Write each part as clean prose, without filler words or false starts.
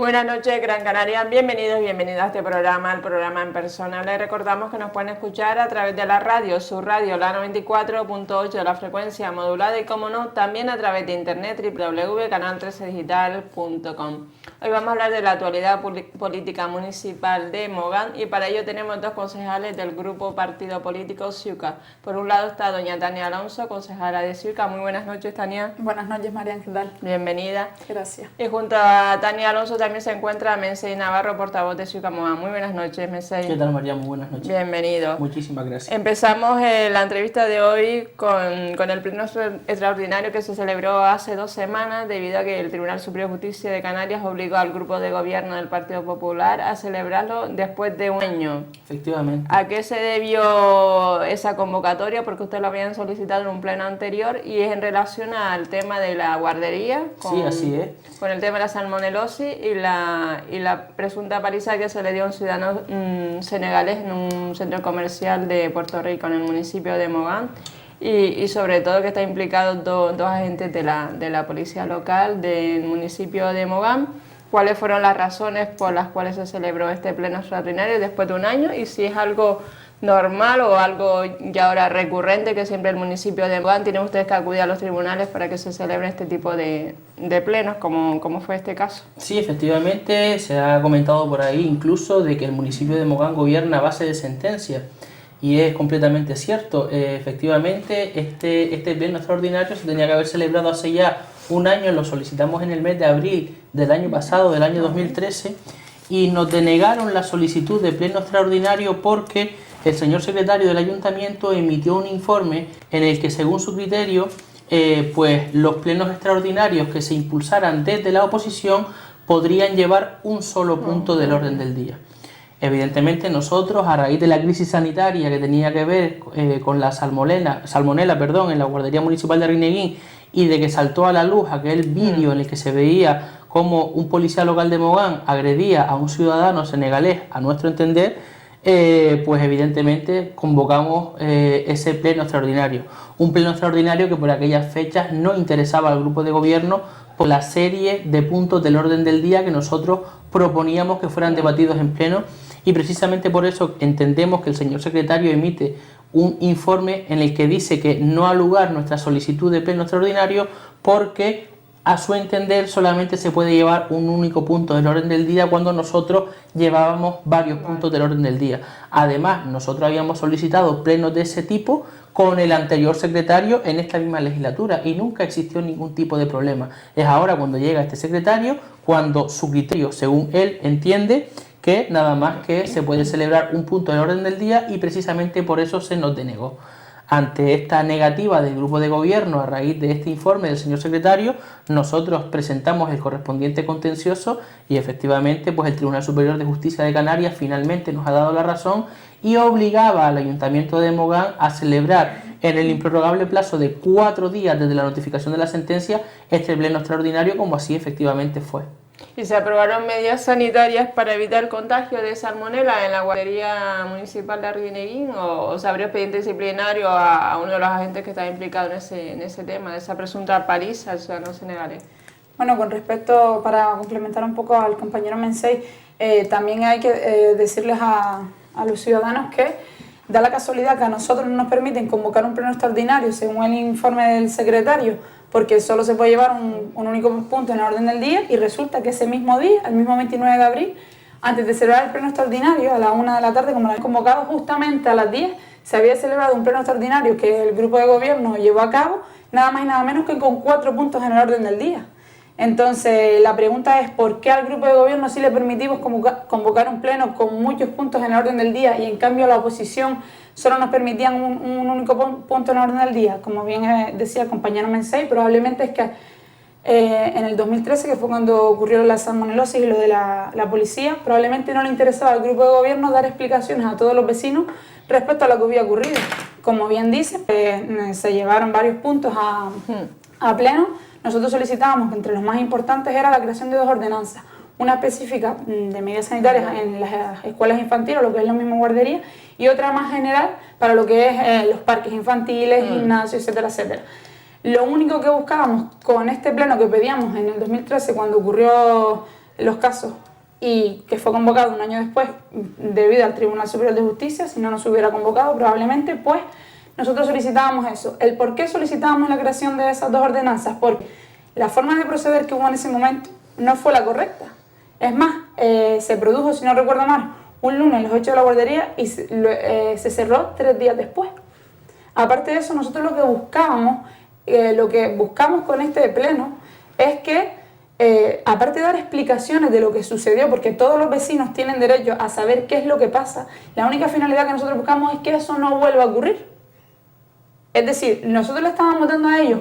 Buenas noches, Gran Canaria. Bienvenidos, bienvenidas a este programa, el programa En Persona. Les recordamos que nos pueden escuchar a través de la radio, su radio, la 94.8 de la frecuencia modulada y, como no, también a través de internet, www.canal13digital.com. Hoy vamos a hablar de la actualidad política municipal de Mogán y para ello tenemos dos concejales del grupo partido político CIUCA. Por un lado está doña Tania Alonso, concejala de CIUCA. Muy buenas noches, Tania. Buenas noches, María, ¿qué tal? Bienvenida. Gracias. Y junto a Tania Alonso también se encuentra Mensei Navarro, portavoz de CIUCA Mogán. Muy buenas noches, Mensei. ¿Qué tal, María? Muy buenas noches. Bienvenido. Muchísimas gracias. Empezamos la entrevista de hoy con el pleno extraordinario que se celebró hace 2 semanas debido a que el Tribunal Superior de Justicia de Canarias obligó al grupo de gobierno del Partido Popular a celebrarlo después de 1 año. Efectivamente. ¿A qué se debió esa convocatoria? Porque ustedes lo habían solicitado en un pleno anterior y es en relación al tema de la guardería. Sí, así es. Con el tema de la salmonelosis y la presunta paliza que se le dio a un ciudadano senegalés en un centro comercial de Puerto Rico, en el municipio de Mogán. Y sobre todo que está implicados dos agentes de la policía local del municipio de Mogán. ¿Cuáles fueron las razones por las cuales se celebró este pleno extraordinario después de 1 año? Y si es algo normal o algo ya ahora recurrente que siempre el municipio de Mogán tienen ustedes que acudir a los tribunales para que se celebre este tipo de plenos, como fue este caso. Sí, efectivamente, se ha comentado por ahí incluso de que el municipio de Mogán gobierna a base de sentencia. Y es completamente cierto. Efectivamente, este pleno extraordinario se tenía que haber celebrado hace ya 1 año, lo solicitamos en el mes de abril del año pasado, del año 2013, y nos denegaron la solicitud de pleno extraordinario porque el señor secretario del ayuntamiento emitió un informe en el que, según su criterio, pues los plenos extraordinarios que se impulsaran desde la oposición podrían llevar un solo punto del orden del día. Evidentemente nosotros, a raíz de la crisis sanitaria que tenía que ver con la salmonela en la guardería municipal de Rineguín, y de que saltó a la luz aquel vídeo en el que se veía cómo un policía local de Mogán agredía a un ciudadano senegalés, a nuestro entender, pues evidentemente convocamos ese pleno extraordinario. Un pleno extraordinario que por aquellas fechas no interesaba al grupo de gobierno por la serie de puntos del orden del día que nosotros proponíamos que fueran debatidos en pleno, y precisamente por eso entendemos que el señor secretario emite un informe en el que dice que no ha lugar nuestra solicitud de pleno extraordinario porque a su entender solamente se puede llevar un único punto del orden del día cuando nosotros llevábamos varios puntos del orden del día. Además, nosotros habíamos solicitado plenos de ese tipo con el anterior secretario en esta misma legislatura y nunca existió ningún tipo de problema. Es ahora cuando llega este secretario, cuando su criterio, según él, entiende que nada más que se puede celebrar un punto del orden del día y precisamente por eso se nos denegó. Ante esta negativa del grupo de gobierno a raíz de este informe del señor secretario, nosotros presentamos el correspondiente contencioso y efectivamente pues el Tribunal Superior de Justicia de Canarias finalmente nos ha dado la razón y obligaba al Ayuntamiento de Mogán a celebrar en el improrrogable plazo de 4 días desde la notificación de la sentencia este pleno extraordinario, como así efectivamente fue. ¿Y se aprobaron medidas sanitarias para evitar el contagio de salmonela en la guardería municipal de Arguineguín o se abrió expediente disciplinario a uno de los agentes que estaba implicado en ese tema, de esa presunta paliza al ciudadano senegalés? Bueno, con respecto, para complementar un poco al compañero Mensei, también hay que decirles a los ciudadanos que da la casualidad que a nosotros no nos permiten convocar un pleno extraordinario según el informe del secretario, porque solo se puede llevar un único punto en el orden del día y resulta que ese mismo día, el mismo 29 de abril, antes de celebrar el pleno extraordinario a la 1 de la tarde, como lo habían convocado justamente a las 10, se había celebrado un pleno extraordinario que el grupo de gobierno llevó a cabo, nada más y nada menos que con 4 puntos en el orden del día. Entonces, la pregunta es ¿por qué al grupo de gobierno sí le permitimos convocar un pleno con muchos puntos en el orden del día y en cambio a la oposición solo nos permitían un único punto en el orden del día? Como bien decía el compañero Mensei, probablemente es que en el 2013, que fue cuando ocurrió la salmonelosis y lo de la policía, probablemente no le interesaba al grupo de gobierno dar explicaciones a todos los vecinos respecto a lo que había ocurrido. Como bien dice, se llevaron varios puntos a pleno. Nosotros solicitábamos que entre los más importantes era la creación de 2 ordenanzas, una específica de medidas sanitarias en las escuelas infantiles, lo que es la misma guardería, y otra más general para lo que es los parques infantiles, gimnasios, etcétera, etcétera. Lo único que buscábamos con este pleno que pedíamos en el 2013 cuando ocurrió los casos y que fue convocado un año después debido al Tribunal Superior de Justicia, si no nos hubiera convocado probablemente, pues nosotros solicitábamos eso. ¿El por qué solicitábamos la creación de esas dos ordenanzas? Porque la forma de proceder que hubo en ese momento no fue la correcta. Es más, se produjo, si no recuerdo mal, un lunes los hechos de la guardería y se cerró 3 días después. Aparte de eso, nosotros lo que buscamos con este pleno es que, aparte de dar explicaciones de lo que sucedió, porque todos los vecinos tienen derecho a saber qué es lo que pasa, la única finalidad que nosotros buscamos es que eso no vuelva a ocurrir. Es decir, nosotros le estábamos dando a ellos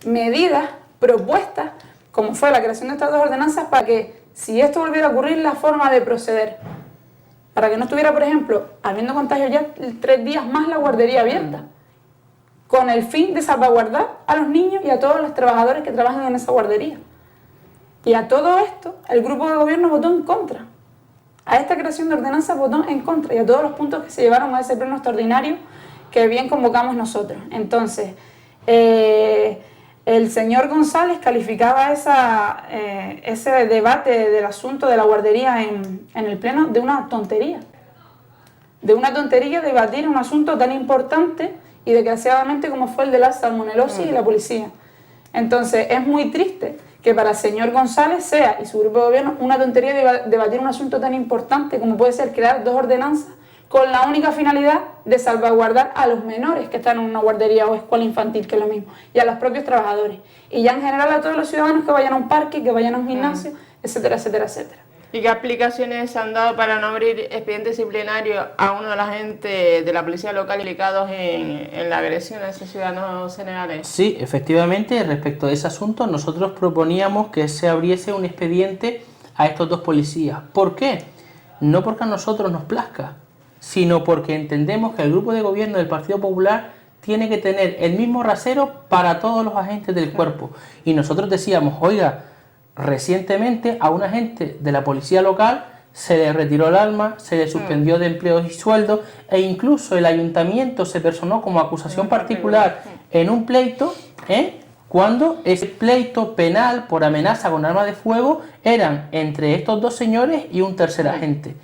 medidas, propuestas, como fue la creación de estas dos ordenanzas, para que si esto volviera a ocurrir, la forma de proceder. Para que no estuviera, por ejemplo, habiendo contagios ya 3 días más la guardería abierta, con el fin de salvaguardar a los niños y a todos los trabajadores que trabajan en esa guardería. Y a todo esto, el grupo de gobierno votó en contra. A esta creación de ordenanzas votó en contra y a todos los puntos que se llevaron a ese pleno extraordinario que bien convocamos nosotros. Entonces, el señor González calificaba ese debate del asunto de la guardería en el pleno de una tontería. De una tontería debatir un asunto tan importante y desgraciadamente como fue el de la salmonelosis y la policía. Entonces, es muy triste que para el señor González sea y su grupo de gobierno una tontería debatir un asunto tan importante como puede ser crear dos ordenanzas con la única finalidad de salvaguardar a los menores que están en una guardería o escuela infantil, que es lo mismo, y a los propios trabajadores. Y ya en general a todos los ciudadanos que vayan a un parque, que vayan a un gimnasio, etcétera, etcétera, etcétera. ¿Y qué aplicaciones se han dado para no abrir expediente disciplinario a uno de los agentes de la policía local implicados en la agresión a esos ciudadanos senegaleses? Sí, efectivamente, respecto a ese asunto, nosotros proponíamos que se abriese un expediente a estos dos policías. ¿Por qué? No porque a nosotros nos plazca, sino porque entendemos que el grupo de gobierno del Partido Popular tiene que tener el mismo rasero para todos los agentes del cuerpo. Y nosotros decíamos, oiga, recientemente a un agente de la policía local se le retiró el arma, se le suspendió de empleos y sueldos e incluso el ayuntamiento se personó como acusación particular en un pleito, cuando ese pleito penal por amenaza con arma de fuego eran entre estos dos señores y un tercer agente.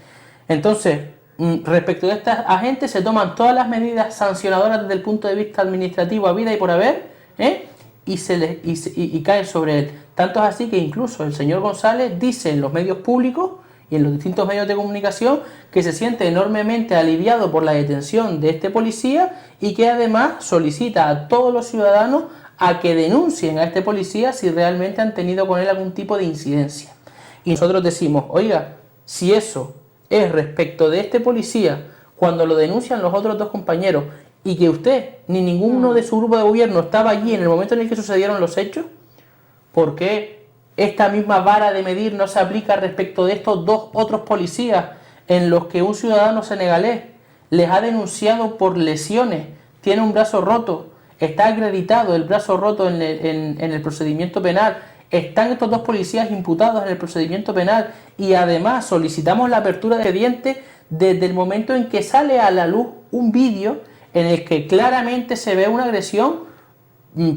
Entonces, respecto de estos agentes se toman todas las medidas sancionadoras desde el punto de vista administrativo a vida y por haber, y caen sobre él. Tanto es así que incluso el señor González dice en los medios públicos y en los distintos medios de comunicación que se siente enormemente aliviado por la detención de este policía y que además solicita a todos los ciudadanos a que denuncien a este policía si realmente han tenido con él algún tipo de incidencia. Y nosotros decimos, oiga, si eso es respecto de este policía, cuando lo denuncian los otros dos compañeros y que usted ni ninguno de su grupo de gobierno estaba allí en el momento en el que sucedieron los hechos, ¿por qué esta misma vara de medir no se aplica respecto de estos dos otros policías en los que un ciudadano senegalés les ha denunciado por lesiones, tiene un brazo roto, está acreditado el brazo roto en el procedimiento penal, están estos dos policías imputados en el procedimiento penal y además solicitamos la apertura de expediente desde el momento en que sale a la luz un vídeo en el que claramente se ve una agresión,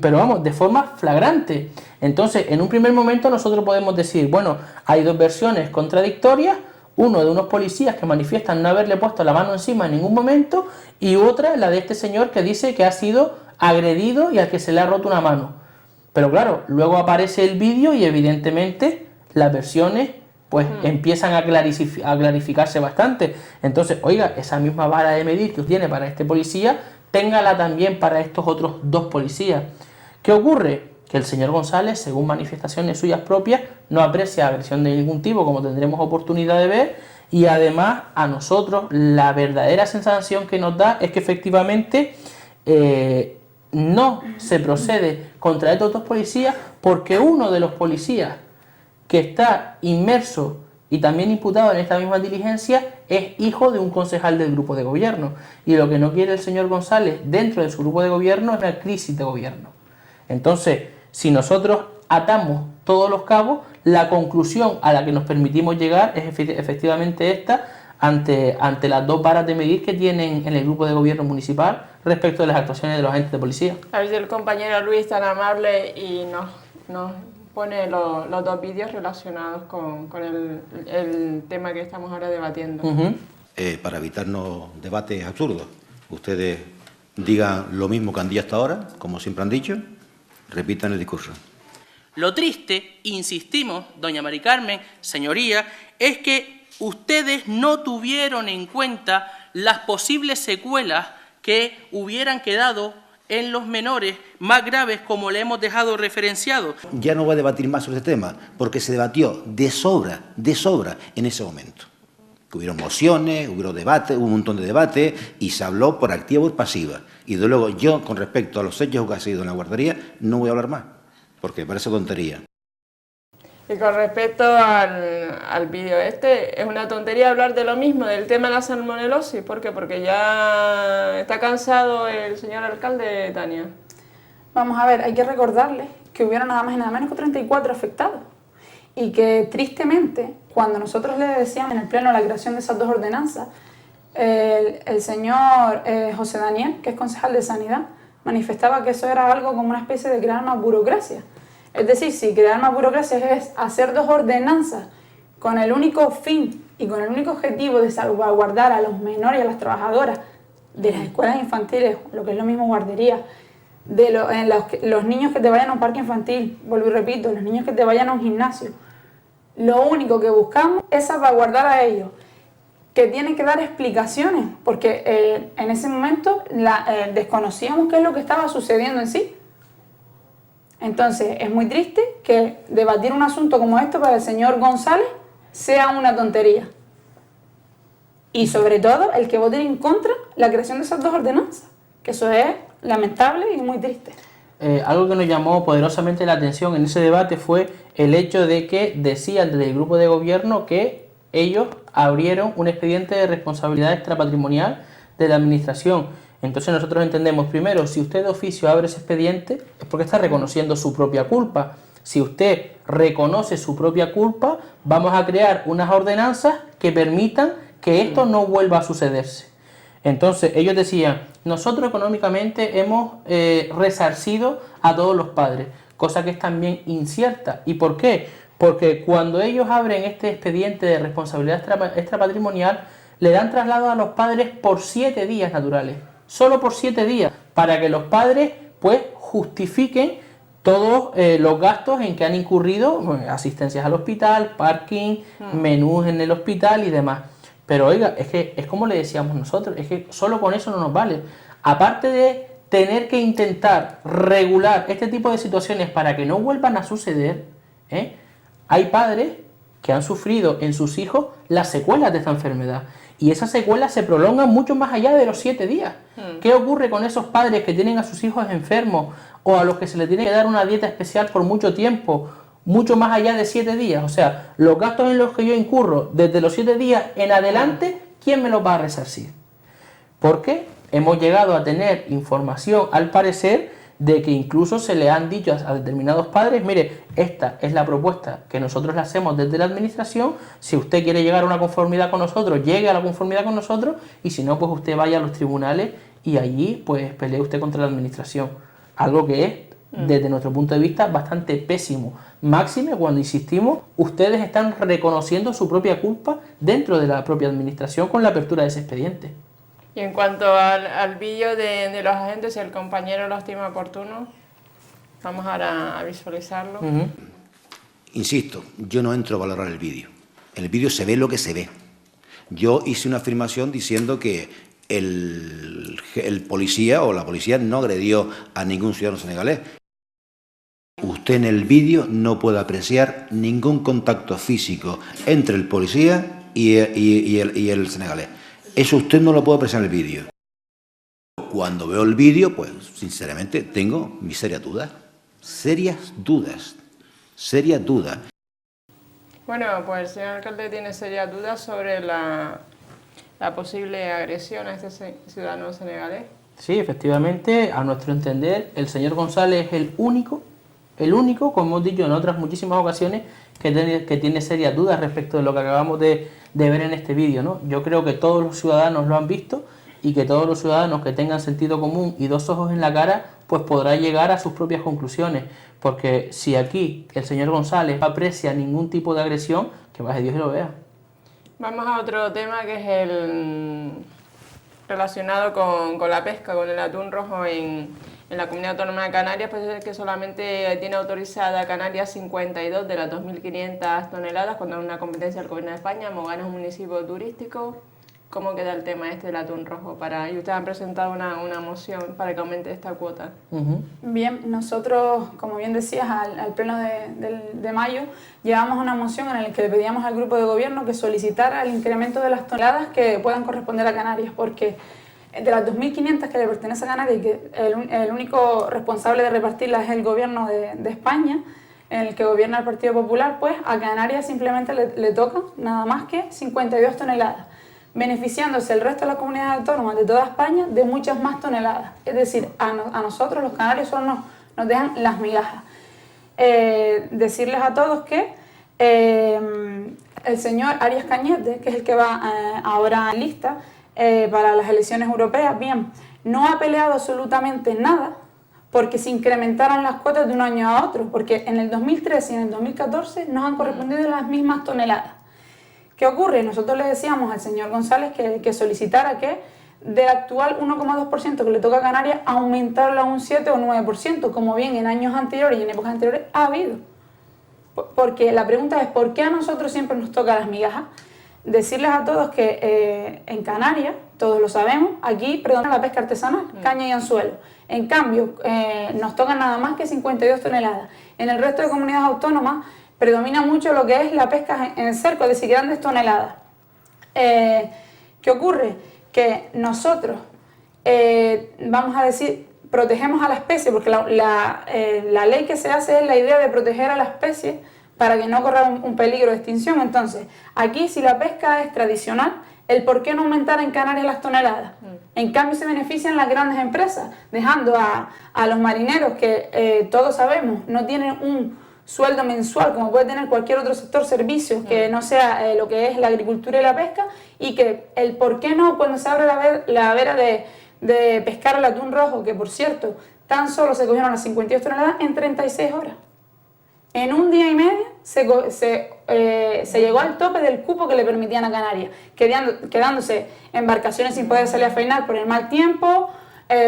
pero vamos, de forma flagrante? Entonces, en un primer momento nosotros podemos decir, bueno, hay dos versiones contradictorias, uno de unos policías que manifiestan no haberle puesto la mano encima en ningún momento y otra, la de este señor que dice que ha sido agredido y al que se le ha roto una mano. Pero claro, luego aparece el vídeo y evidentemente las versiones pues empiezan a clarificarse bastante. Entonces, oiga, esa misma vara de medir que tiene para este policía, téngala también para estos otros dos policías. ¿Qué ocurre? Que el señor González, según manifestaciones suyas propias, no aprecia agresión de ningún tipo, como tendremos oportunidad de ver, y además a nosotros la verdadera sensación que nos da es que efectivamente no se procede contra estos dos policías porque uno de los policías que está inmerso y también imputado en esta misma diligencia es hijo de un concejal del grupo de gobierno, y lo que no quiere el señor González dentro de su grupo de gobierno es una crisis de gobierno. Entonces, si nosotros atamos todos los cabos, la conclusión a la que nos permitimos llegar es efectivamente esta, ante las dos varas de medir que tienen en el grupo de gobierno municipal respecto de las actuaciones de los agentes de policía. A ver si el compañero Luis tan amable y nos pone los dos vídeos relacionados con el tema que estamos ahora debatiendo. Para evitarnos debates absurdos, ustedes digan lo mismo que han dicho hasta ahora, como siempre han dicho, repitan el discurso. Lo triste, insistimos, doña Mari Carmen, señoría, es que ustedes no tuvieron en cuenta las posibles secuelas que hubieran quedado en los menores más graves, como le hemos dejado referenciado. Ya no voy a debatir más sobre este tema, porque se debatió de sobra en ese momento. Que hubieron mociones, hubo debates, hubo un montón de debates, y se habló por activa o por pasiva. Y de luego yo, con respecto a los hechos que ha sido en la guardería, no voy a hablar más, porque me parece tontería. Y con respecto al vídeo este, es una tontería hablar de lo mismo, del tema de la salmonelosis. ¿Por qué? Porque ya está cansado el señor alcalde, Tania. Vamos a ver, hay que recordarles que hubieron nada más y nada menos que 34 afectados. Y que tristemente, cuando nosotros le decíamos en el pleno la creación de esas dos ordenanzas, el señor José Daniel, que es concejal de Sanidad, manifestaba que eso era algo como una especie de crear más burocracia. Es decir, si crear más burocracia es hacer dos ordenanzas con el único fin y con el único objetivo de salvaguardar a los menores y a las trabajadoras de las escuelas infantiles, lo que es lo mismo guardería, de los niños que te vayan a un parque infantil, vuelvo y repito, los niños que te vayan a un gimnasio, lo único que buscamos es salvaguardar a ellos, que tienen que dar explicaciones, porque en ese momento desconocíamos qué es lo que estaba sucediendo en sí. Entonces, es muy triste que debatir un asunto como esto para el señor González sea una tontería. Y sobre todo, el que voten en contra la creación de esas dos ordenanzas, que eso es lamentable y muy triste. Algo que nos llamó poderosamente la atención en ese debate fue el hecho de que decían desde el grupo de gobierno que ellos abrieron un expediente de responsabilidad extrapatrimonial de la administración. Entonces nosotros entendemos, primero, si usted de oficio abre ese expediente es porque está reconociendo su propia culpa. Si usted reconoce su propia culpa, vamos a crear unas ordenanzas que permitan que esto no vuelva a sucederse. Entonces ellos decían, nosotros económicamente hemos resarcido a todos los padres, cosa que es también incierta. ¿Y por qué? Porque cuando ellos abren este expediente de responsabilidad extrapatrimonial, le dan traslado a los padres por 7 días naturales. Solo por 7 días, para que los padres pues justifiquen todos los gastos en que han incurrido, asistencias al hospital, parking, menús en el hospital y demás. Pero oiga, es que es como le decíamos nosotros, es que solo con eso no nos vale. Aparte de tener que intentar regular este tipo de situaciones para que no vuelvan a suceder, hay padres que han sufrido en sus hijos las secuelas de esta enfermedad. Y esas secuelas se prolongan mucho más allá de los 7 días. ¿Qué ocurre con esos padres que tienen a sus hijos enfermos o a los que se les tiene que dar una dieta especial por mucho tiempo, mucho más allá de 7 días? O sea, los gastos en los que yo incurro desde los 7 días en adelante, ¿quién me los va a resarcir? Porque hemos llegado a tener información, al parecer, de que incluso se le han dicho a determinados padres, mire, esta es la propuesta que nosotros le hacemos desde la administración, si usted quiere llegar a una conformidad con nosotros, llegue a la conformidad con nosotros, y si no, pues usted vaya a los tribunales y allí pues pelee usted contra la administración. Algo que es, desde nuestro punto de vista, bastante pésimo. Máxime cuando insistimos, ustedes están reconociendo su propia culpa dentro de la propia administración con la apertura de ese expediente. Y en cuanto al vídeo de los agentes, si el compañero lo estima oportuno, vamos ahora a visualizarlo. Insisto, yo no entro a valorar el vídeo. En el vídeo se ve lo que se ve. Yo hice una afirmación diciendo que el policía o la policía no agredió a ningún ciudadano senegalés. Usted en el vídeo no puede apreciar ningún contacto físico entre el policía y el senegalés. Eso usted no lo puede apreciar en el vídeo. Cuando veo el vídeo, pues sinceramente tengo mis serias dudas. Serias dudas. Bueno, pues el señor alcalde tiene serias dudas sobre la posible agresión a este ciudadano senegalés. Sí, efectivamente, a nuestro entender, el señor González es el único, como hemos dicho en otras muchísimas ocasiones, que tiene serias dudas respecto de lo que acabamos de ver en este vídeo, ¿no? Yo creo que todos los ciudadanos lo han visto y que todos los ciudadanos que tengan sentido común y 2 ojos en la cara pues podrá llegar a sus propias conclusiones. Porque si aquí el señor González no aprecia ningún tipo de agresión, que baje Dios y lo vea. Vamos a otro tema que es el relacionado con la pesca, con el atún rojo en la Comunidad Autónoma de Canarias. Pues es que solamente tiene autorizada Canarias 52 de las 2.500 toneladas, cuando es una competencia del Gobierno de España. Mogán es un municipio turístico. ¿Cómo queda el tema este del atún rojo? Y ustedes han presentado una moción para que aumente esta cuota. Bien, nosotros, como bien decías, al pleno de mayo, llevamos una moción en la que le pedíamos al grupo de gobierno que solicitara el incremento de las toneladas que puedan corresponder a Canarias, porque de las 2.500 que le pertenece a Canarias, y que el único responsable de repartirlas es el gobierno de España, en el que gobierna el Partido Popular, pues a Canarias simplemente le tocan nada más que 52 toneladas. Beneficiándose el resto de las comunidades autónomas de toda España de muchas más toneladas. Es decir, a nosotros los canarios solo nos dejan las migajas. Decirles a todos que el señor Arias Cañete, que es el que va ahora en lista para las elecciones europeas, bien, no ha peleado absolutamente nada porque se incrementaran las cuotas de un año a otro, porque en el 2013 y en el 2014 nos han correspondido las mismas toneladas. ¿Qué ocurre? Nosotros le decíamos al señor González que solicitara que del actual 1,2% que le toca a Canarias aumentarlo a un 7 o 9%, como bien en años anteriores y en épocas anteriores ha habido. Porque la pregunta es, ¿por qué a nosotros siempre nos toca las migajas? Decirles a todos que en Canarias, todos lo sabemos, aquí predomina la pesca artesanal, caña y anzuelo. En cambio, nos tocan nada más que 52 toneladas. En el resto de comunidades autónomas predomina mucho lo que es la pesca en el cerco, es decir, grandes toneladas. ¿Qué ocurre? Que nosotros, vamos a decir, protegemos a la especie, porque la ley que se hace es la idea de proteger a la especie para que no corra un peligro de extinción. Entonces, aquí si la pesca es tradicional, el por qué no aumentar en Canarias las toneladas. En cambio se benefician las grandes empresas, dejando a los marineros que todos sabemos no tienen un sueldo mensual como puede tener cualquier otro sector servicios que no sea lo que es la agricultura y la pesca, y que el por qué no, cuando se abre la vera de pescar el atún rojo, que por cierto tan solo se cogieron las 52 toneladas en 36 horas. En un día y medio se llegó al tope del cupo que le permitían a Canarias, quedándose embarcaciones sin poder salir a faenar por el mal tiempo,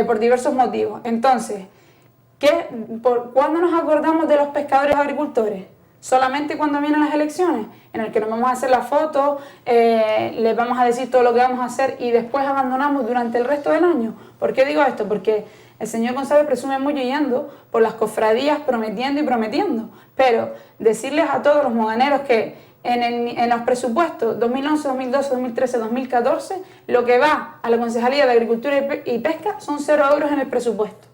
por diversos motivos. Entonces, ¿cuándo nos acordamos de los pescadores y agricultores? Solamente cuando vienen las elecciones, en el que nos vamos a hacer la foto, les vamos a decir todo lo que vamos a hacer y después abandonamos durante el resto del año. ¿Por qué digo esto? Porque el señor González presume mucho yendo por las cofradías prometiendo y prometiendo, pero decirles a todos los moganeros que en los presupuestos 2011, 2012, 2013, 2014, lo que va a la Concejalía de Agricultura y Pesca son 0 euros en el presupuesto.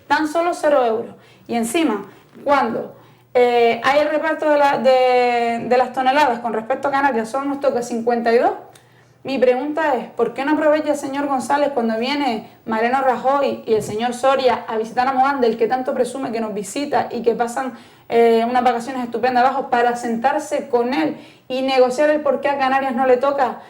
Tan solo 0 euros. Y encima, cuando hay el reparto de las toneladas con respecto a Canarias, solo nos toca 52, mi pregunta es, ¿por qué no aprovecha el señor González cuando viene Mariano Rajoy y el señor Soria a visitar a Mogán, del que tanto presume que nos visita y que pasan unas vacaciones estupendas abajo, para sentarse con él y negociar el por qué a Canarias no le toca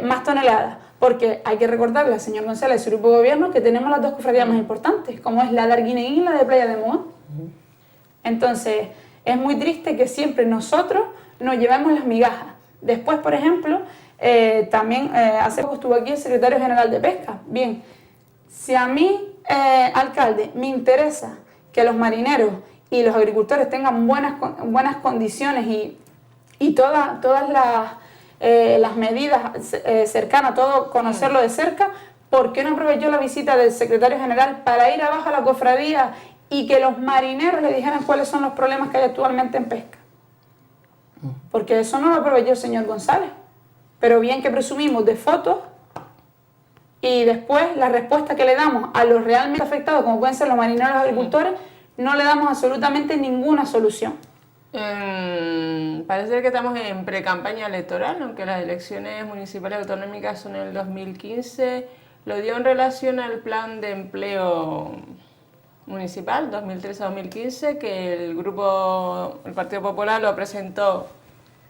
más toneladas? Porque hay que recordarle al señor González y su grupo de gobierno que tenemos las dos cofradías más importantes, como es la de Arguineguín y la de Playa de Mogán. Entonces, es muy triste que siempre nosotros nos llevemos las migajas. Después, por ejemplo, también hace poco estuvo aquí el secretario general de Pesca. Bien, si a mí, alcalde, me interesa que los marineros y los agricultores tengan buenas condiciones y todas las medidas cercanas, todo conocerlo de cerca, ¿por qué no aprovechó la visita del secretario general para ir abajo a la cofradía y que los marineros le dijeran cuáles son los problemas que hay actualmente en pesca? Porque eso no lo aprovechó el señor González. Pero bien que presumimos de fotos y después la respuesta que le damos a los realmente afectados, como pueden ser los marineros y los agricultores, no le damos absolutamente ninguna solución. Parece que estamos en pre-campaña electoral, aunque las elecciones municipales autonómicas son en el 2015. Lo dio en relación al plan de empleo municipal 2013-2015, que el Partido Popular lo presentó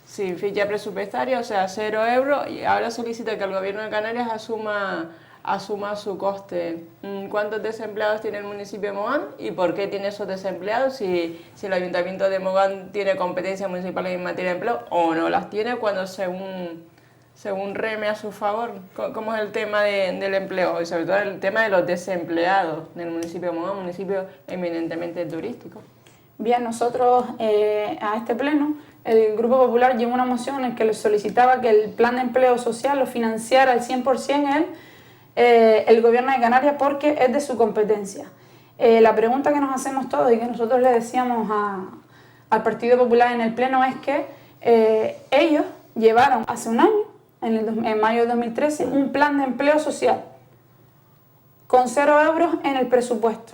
sin ficha presupuestaria, o sea, 0 euros, y ahora solicita que el Gobierno de Canarias asuma asuma su coste. ¿Cuántos desempleados tiene el municipio de Mogán y por qué tiene esos desempleados? Si el ayuntamiento de Mogán tiene competencias municipales en materia de empleo o no las tiene, cuando según reme a su favor. ¿Cómo es el tema del empleo y sobre todo el tema de los desempleados del municipio de Mogán, un municipio eminentemente turístico? Bien, nosotros a este pleno, el Grupo Popular llevó una moción en la que le solicitaba que el plan de empleo social lo financiara al 100% el Gobierno de Canarias porque es de su competencia. La pregunta que nos hacemos todos y que nosotros le decíamos al Partido Popular en el pleno es que ellos llevaron hace un año, en mayo de 2013, un plan de empleo social con 0 euros en el presupuesto.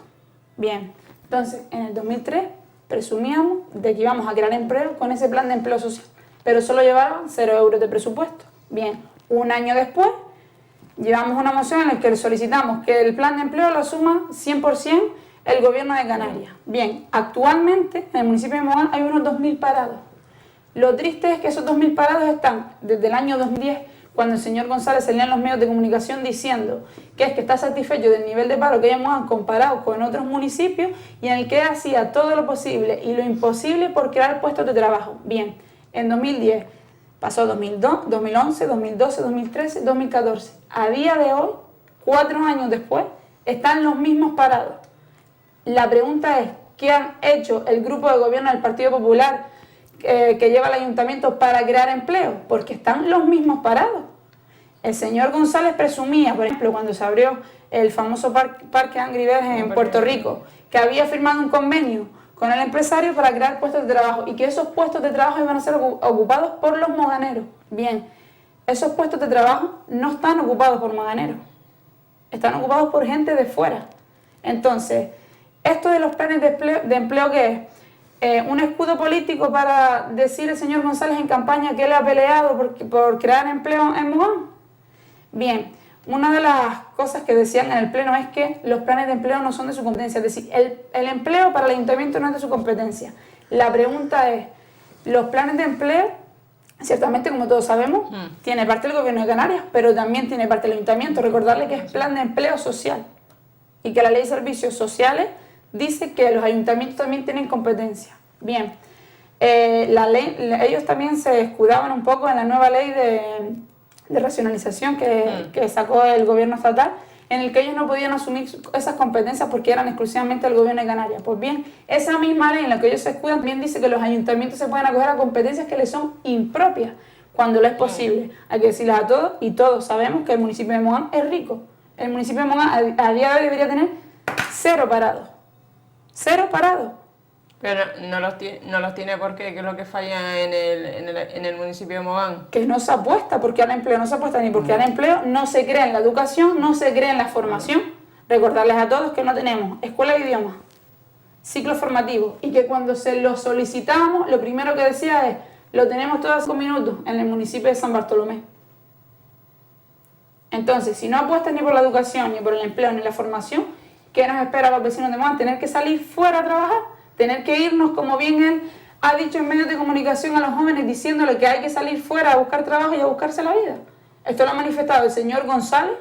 Bien, entonces en el 2003 presumíamos de que íbamos a crear empleo con ese plan de empleo social, pero solo llevaban 0 euros de presupuesto. Bien, un año después llevamos una moción en la que le solicitamos que el plan de empleo lo asuma 100% el Gobierno de Canarias. Bien, actualmente en el municipio de Mogán hay unos 2.000 parados. Lo triste es que esos 2.000 parados están desde el año 2010, cuando el señor González salía en los medios de comunicación diciendo que está satisfecho del nivel de paro que hay en Mogán comparado con otros municipios y en el que hacía todo lo posible y lo imposible por crear puestos de trabajo. Bien, en 2010 pasó 2002, 2011, 2012, 2013, 2014. A día de hoy, 4 años después, están los mismos parados. La pregunta es, ¿qué han hecho el grupo de gobierno del Partido Popular que lleva al ayuntamiento para crear empleo? Porque están los mismos parados. El señor González presumía, por ejemplo, cuando se abrió el famoso Parque Angry Birds en Puerto Rico, que había firmado un convenio con el empresario para crear puestos de trabajo y que esos puestos de trabajo iban a ser ocupados por los moganeros. Bien, esos puestos de trabajo no están ocupados por moganeros, están ocupados por gente de fuera. Entonces, esto de los planes de empleo ¿qué es? Un escudo político para decir el señor González en campaña que él ha peleado por crear empleo en Mogán. Bien, una de las cosas que decían en el pleno es que los planes de empleo no son de su competencia, es decir, el empleo para el ayuntamiento no es de su competencia. La pregunta es, los planes de empleo, ciertamente como todos sabemos, tiene parte del Gobierno de Canarias, pero también tiene parte del ayuntamiento. Recordarle que es plan de empleo social y que la ley de servicios sociales dice que los ayuntamientos también tienen competencia. Bien, ellos también se escudaban un poco en la nueva ley de racionalización que sacó el gobierno estatal, en el que ellos no podían asumir esas competencias porque eran exclusivamente del Gobierno de Canarias. Pues bien, esa misma ley en la que ellos se escudan también dice que los ayuntamientos se pueden acoger a competencias que les son impropias cuando lo es posible. Hay que decirles a todos, y todos sabemos que el municipio de Mogán es rico. El municipio de Mogán a día de hoy debería tener 0 parados. 0 parados. Pero no los tiene porque ¿qué es lo que falla en el municipio de Mogán? Que no se apuesta porque al empleo, no se apuesta ni porque al empleo, no se crea en la educación, no se crea en la formación. Recordarles a todos que no tenemos escuela de idiomas, ciclo formativo, y que cuando se lo solicitamos, lo primero que decía es, lo tenemos todos a 5 minutos en el municipio de San Bartolomé. Entonces, si no apuestas ni por la educación, ni por el empleo, ni la formación, ¿qué nos espera a los vecinos de Mogán? Tener que salir fuera a trabajar, tener que irnos, como bien él ha dicho en medios de comunicación a los jóvenes, diciéndole que hay que salir fuera a buscar trabajo y a buscarse la vida. Esto lo ha manifestado el señor González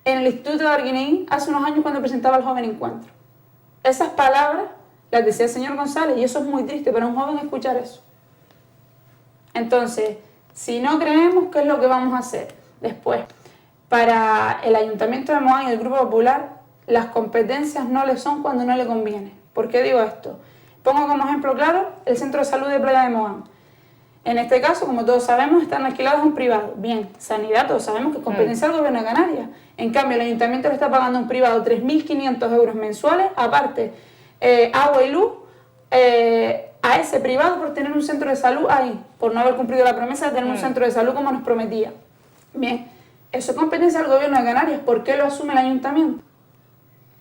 en el Instituto de Arguineguín hace unos años cuando presentaba el Joven Encuentro. Esas palabras las decía el señor González y eso es muy triste para un joven escuchar eso. Entonces, si no creemos, ¿qué es lo que vamos a hacer después? Para el Ayuntamiento de Mogán y el Grupo Popular, las competencias no le son cuando no le conviene. ¿Por qué digo esto? Pongo como ejemplo claro el Centro de Salud de Playa de Mogán. En este caso, como todos sabemos, están alquilados a un privado. Bien, sanidad, todos sabemos que es competencia del Gobierno de Canarias. En cambio, el Ayuntamiento le está pagando a un privado 3.500 euros mensuales, aparte agua y luz, a ese privado por tener un centro de salud ahí, por no haber cumplido la promesa de tener un centro de salud como nos prometía. Bien, eso es competencia del Gobierno de Canarias. ¿Por qué lo asume el Ayuntamiento?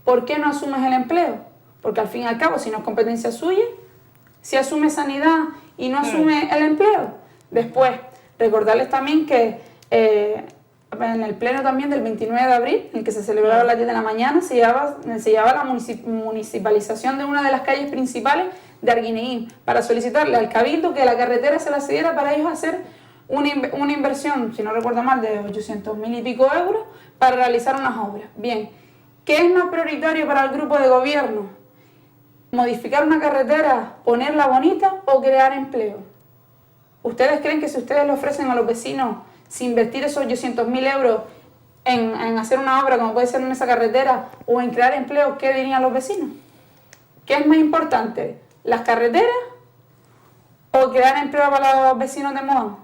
¿Por qué no asumes el empleo? Porque al fin y al cabo, si no es competencia suya, si asume sanidad y no asume el empleo. Después, recordarles también que en el pleno también del 29 de abril, en el que se celebraba a las 10 de la mañana, se llevaba la municipalización de una de las calles principales de Arguineguín para solicitarle al Cabildo que la carretera se la cediera para ellos hacer una inversión, si no recuerdo mal, de 800.000 y pico euros para realizar unas obras. Bien, ¿qué es más prioritario para el grupo de gobierno? ¿Modificar una carretera, ponerla bonita o crear empleo? ¿Ustedes creen que si ustedes le ofrecen a los vecinos, si invertir esos 800.000 euros en hacer una obra como puede ser en esa carretera o en crear empleo, qué dirían los vecinos? ¿Qué es más importante, las carreteras o crear empleo para los vecinos de Mogán?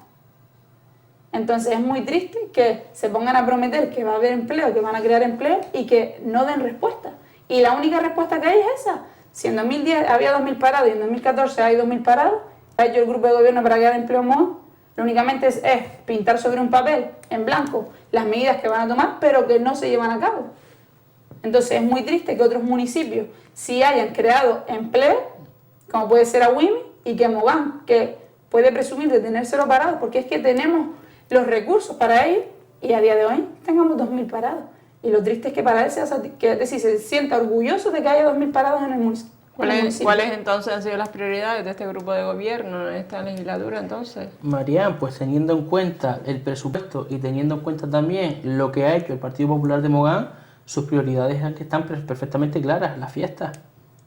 Entonces es muy triste que se pongan a prometer que va a haber empleo, que van a crear empleo y que no den respuesta. Y la única respuesta que hay es esa. Si en 2010 había 2.000 parados y en 2014 hay 2.000 parados, ha hecho el grupo de gobierno para crear empleo en Mogán. Lo únicamente es pintar sobre un papel en blanco las medidas que van a tomar, pero que no se llevan a cabo. Entonces es muy triste que otros municipios sí hayan creado empleo, como puede ser Agüime, y que Mogán, que puede presumir de tener 0 parados, porque es que tenemos los recursos para ir y a día de hoy tengamos 2.000 parados. Y lo triste es que para él se sienta orgulloso de que haya 2.000 parados en el municipio. ¿Cuáles entonces han sido las prioridades de este grupo de gobierno en esta legislatura entonces? Marian, pues teniendo en cuenta el presupuesto y teniendo en cuenta también lo que ha hecho el Partido Popular de Mogán, sus prioridades están perfectamente claras. Las fiestas,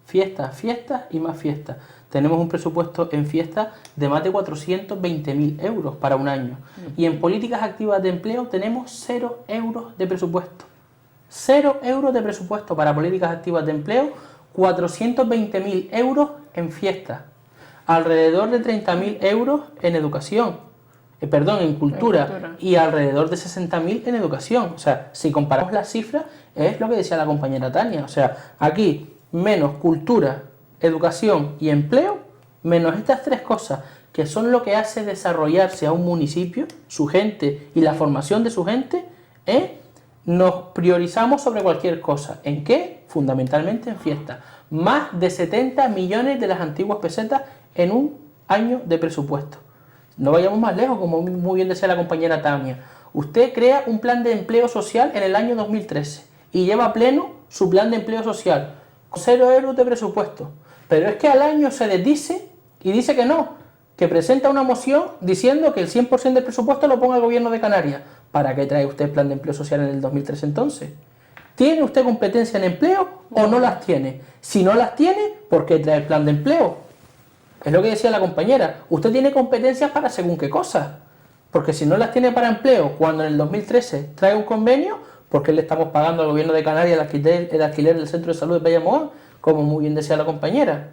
fiestas, fiestas y más fiestas. Tenemos un presupuesto en fiestas de más de 420.000 euros para un año. Y en políticas activas de empleo tenemos 0 euros de presupuesto. 0 euros de presupuesto para políticas activas de empleo, 420.000 euros en fiestas. Alrededor de 30.000 euros en educación. En cultura. Y alrededor de 60.000 en educación. O sea, si comparamos las cifras, es lo que decía la compañera Tania. O sea, aquí menos cultura, educación y empleo, menos estas 3 cosas, que son lo que hace desarrollarse a un municipio, su gente y la formación de su gente, nos priorizamos sobre cualquier cosa. ¿En qué? Fundamentalmente en fiestas. Más de 70 millones de las antiguas pesetas en un año de presupuesto. No vayamos más lejos, como muy bien decía la compañera Tania. Usted crea un plan de empleo social en el año 2013 y lleva a pleno su plan de empleo social con 0 euros de presupuesto. Pero es que al año se desdice y dice que no, que presenta una moción diciendo que el 100% del presupuesto lo ponga el gobierno de Canarias. ¿Para qué trae usted el plan de empleo social en el 2013 entonces? ¿Tiene usted competencia en empleo o no las tiene? Si no las tiene, ¿por qué trae el plan de empleo? Es lo que decía la compañera. Usted tiene competencias para según qué cosas. Porque si no las tiene para empleo, cuando en el 2013 trae un convenio, ¿por qué le estamos pagando al gobierno de Canarias el alquiler del centro de salud de Peña Mogán? Como muy bien decía la compañera.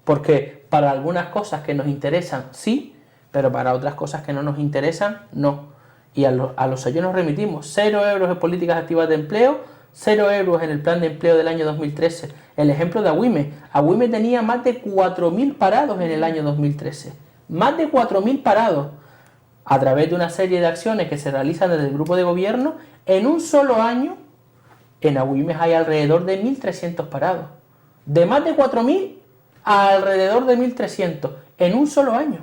Porque para algunas cosas que nos interesan, sí, pero para otras cosas que no nos interesan, no. Y a los sellos nos remitimos. 0 euros en políticas activas de empleo, 0 euros en el plan de empleo del año 2013. El ejemplo de Agüime. Agüime tenía más de 4.000 parados en el año 2013. Más de 4.000 parados. A través de una serie de acciones que se realizan desde el grupo de gobierno, en un solo año, en Agüime hay alrededor de 1.300 parados. De más de 4.000 a alrededor de 1.300 en un solo año.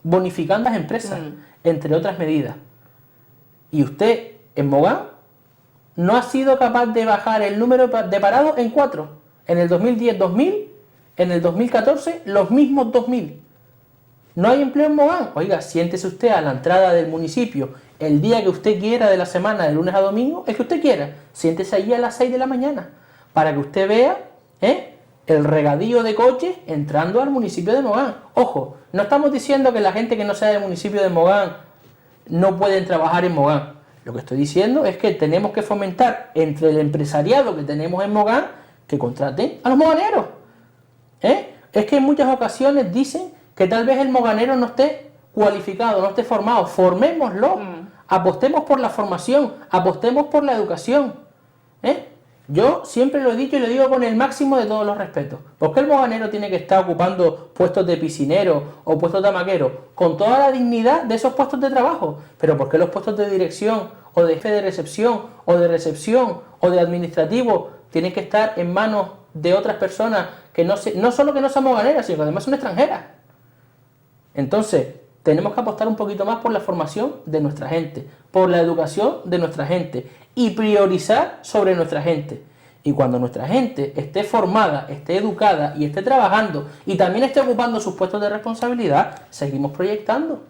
Bonificando las empresas, entre otras medidas. Y usted, en Mogán, no ha sido capaz de bajar el número de parados en 4. En el 2010, 2.000. En el 2014, los mismos 2.000. ¿No hay empleo en Mogán? Oiga, siéntese usted a la entrada del municipio el día que usted quiera de la semana, de lunes a domingo, el que usted quiera. Siéntese allí a las 6 de la mañana para que usted vea el regadío de coches entrando al municipio de Mogán. Ojo, no estamos diciendo que la gente que no sea del municipio de Mogán no pueden trabajar en Mogán. Lo que estoy diciendo es que tenemos que fomentar entre el empresariado que tenemos en Mogán que contraten a los moganeros. Es que en muchas ocasiones dicen que tal vez el moganero no esté cualificado, no esté formado. Formémoslo, apostemos por la formación, apostemos por la educación. Yo siempre lo he dicho y lo digo con el máximo de todos los respetos. ¿Por qué el moganero tiene que estar ocupando puestos de piscinero o puestos de hamaquero? Con toda la dignidad de esos puestos de trabajo. Pero ¿por qué los puestos de dirección o de jefe de recepción o de administrativo tienen que estar en manos de otras personas que no solo que no son moganeras, sino que además son extranjeras? Entonces, tenemos que apostar un poquito más por la formación de nuestra gente, por la educación de nuestra gente y priorizar sobre nuestra gente. Y cuando nuestra gente esté formada, esté educada y esté trabajando y también esté ocupando sus puestos de responsabilidad, seguimos proyectando.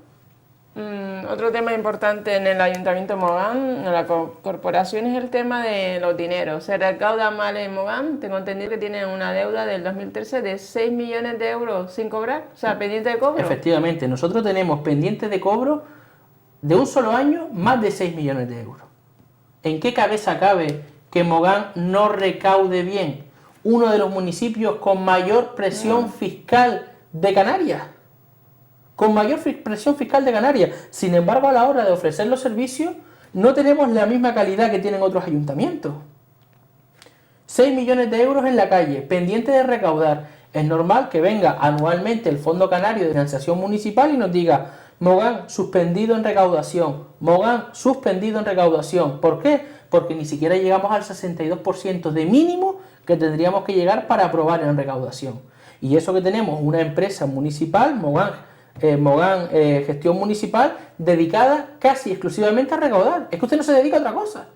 Otro tema importante en el Ayuntamiento de Mogán, en la corporación, es el tema de los dineros. Se recauda mal en Mogán. Tengo entendido que tienen una deuda del 2013 de 6 millones de euros sin cobrar, o sea, pendiente de cobro. Efectivamente, nosotros tenemos pendientes de cobro de un solo año más de 6 millones de euros. ¿En qué cabeza cabe que Mogán no recaude bien? Uno de los municipios con mayor presión fiscal de Canarias. Con mayor presión fiscal de Canarias. Sin embargo, a la hora de ofrecer los servicios, no tenemos la misma calidad que tienen otros ayuntamientos. 6 millones de euros en la calle, pendiente de recaudar. Es normal que venga anualmente el Fondo Canario de Financiación Municipal y nos diga: Mogán suspendido en recaudación, Mogán suspendido en recaudación. ¿Por qué? Porque ni siquiera llegamos al 62% de mínimo que tendríamos que llegar para aprobar en recaudación. Y eso que tenemos una empresa municipal, Mogán Gestión Municipal, dedicada casi exclusivamente a recaudar. Es que usted no se dedica a otra cosa.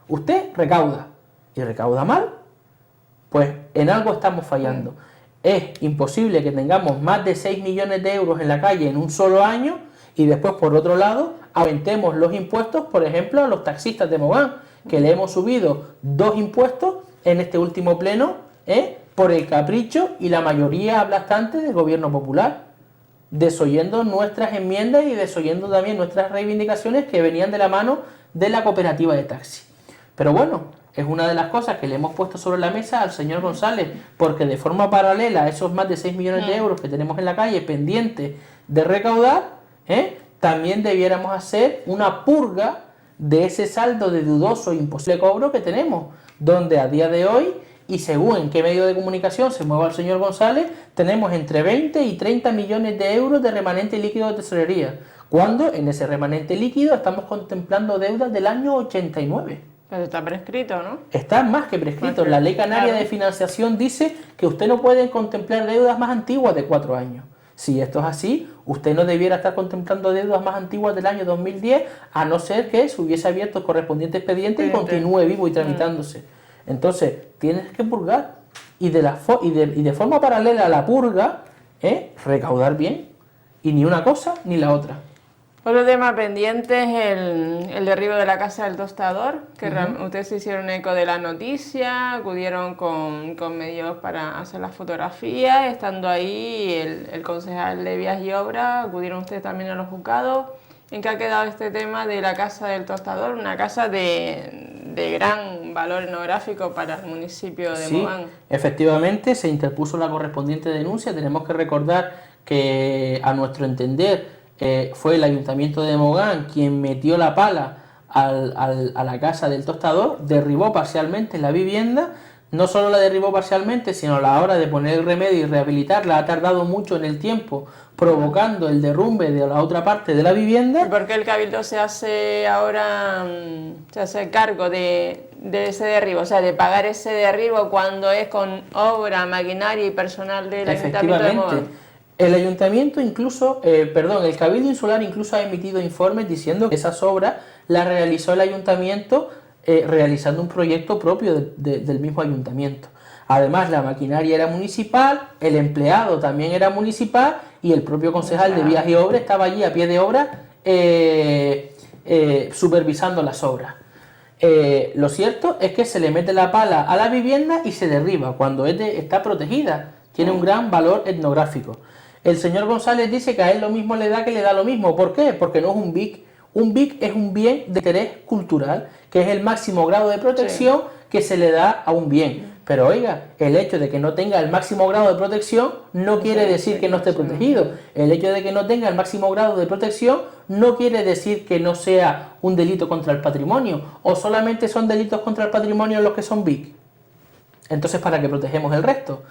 Usted recauda y recauda mal, pues en algo estamos fallando. Es imposible que tengamos más de 6 millones de euros en la calle en un solo año y después, por otro lado, aumentemos los impuestos, por ejemplo, a los taxistas de Mogán, que le hemos subido 2 impuestos en este último pleno, por el capricho y la mayoría aplastante del Gobierno Popular, desoyendo nuestras enmiendas y desoyendo también nuestras reivindicaciones que venían de la mano de la cooperativa de taxi. Pero bueno, es una de las cosas que le hemos puesto sobre la mesa al señor González, porque de forma paralela a esos más de 6 millones de euros que tenemos en la calle pendientes de recaudar, también debiéramos hacer una purga de ese saldo de dudoso e imposible cobro que tenemos, donde a día de hoy, y según en qué medio de comunicación se mueva el señor González, tenemos entre 20 y 30 millones de euros de remanente líquido de tesorería, cuando en ese remanente líquido estamos contemplando deudas del año 89. Pero está prescrito, ¿no? Está más que prescrito. La Ley Canaria de Financiación dice que usted no puede contemplar deudas más antiguas de 4 años. Si esto es así, usted no debiera estar contemplando deudas más antiguas del año 2010, a no ser que se hubiese abierto el correspondiente expediente y continúe vivo y tramitándose. Entonces, tienes que purgar y de forma paralela a la purga, recaudar bien, y ni una cosa ni la otra. Otro tema pendiente es el derribo de la casa del tostador, que ustedes se hicieron eco de la noticia, acudieron con medios para hacer las fotografías, estando ahí el concejal de Vías y Obras, acudieron ustedes también a los juzgados. ¿En qué ha quedado este tema de la casa del tostador? Una casa de gran valor etnográfico para el municipio de Mogán. Efectivamente, se interpuso la correspondiente denuncia. Tenemos que recordar que, a nuestro entender, fue el Ayuntamiento de Mogán quien metió la pala a la casa del tostador, derribó parcialmente la vivienda. No solo la derribó parcialmente, sino a la hora de poner el remedio y rehabilitarla ha tardado mucho en el tiempo, provocando el derrumbe de la otra parte de la vivienda. ¿Y por qué el Cabildo se hace ahora, se hace cargo de ese derribo? O sea, de pagar ese derribo cuando es con obra, maquinaria y personal del Ayuntamiento de Mogán. El Ayuntamiento incluso, el Cabildo Insular incluso ha emitido informes diciendo que esas obras las realizó el Ayuntamiento realizando un proyecto propio del mismo ayuntamiento. Además, la maquinaria era municipal, el empleado también era municipal y el propio concejal de Vías y Obras estaba allí a pie de obra supervisando las obras. Lo cierto es que se le mete la pala a la vivienda y se derriba cuando está protegida, tiene un gran valor etnográfico. El señor González dice que a él lo mismo le da que le da lo mismo. ¿Por qué? Porque no es un BIC. Un BIC es un bien de interés cultural, que es el máximo grado de protección que se le da a un bien. Pero oiga, el hecho de que no tenga el máximo grado de protección no quiere decir que no esté protegido. El hecho de que no tenga el máximo grado de protección no quiere decir que no sea un delito contra el patrimonio. O solamente son delitos contra el patrimonio los que son BIC. Entonces, ¿para qué protegemos el resto?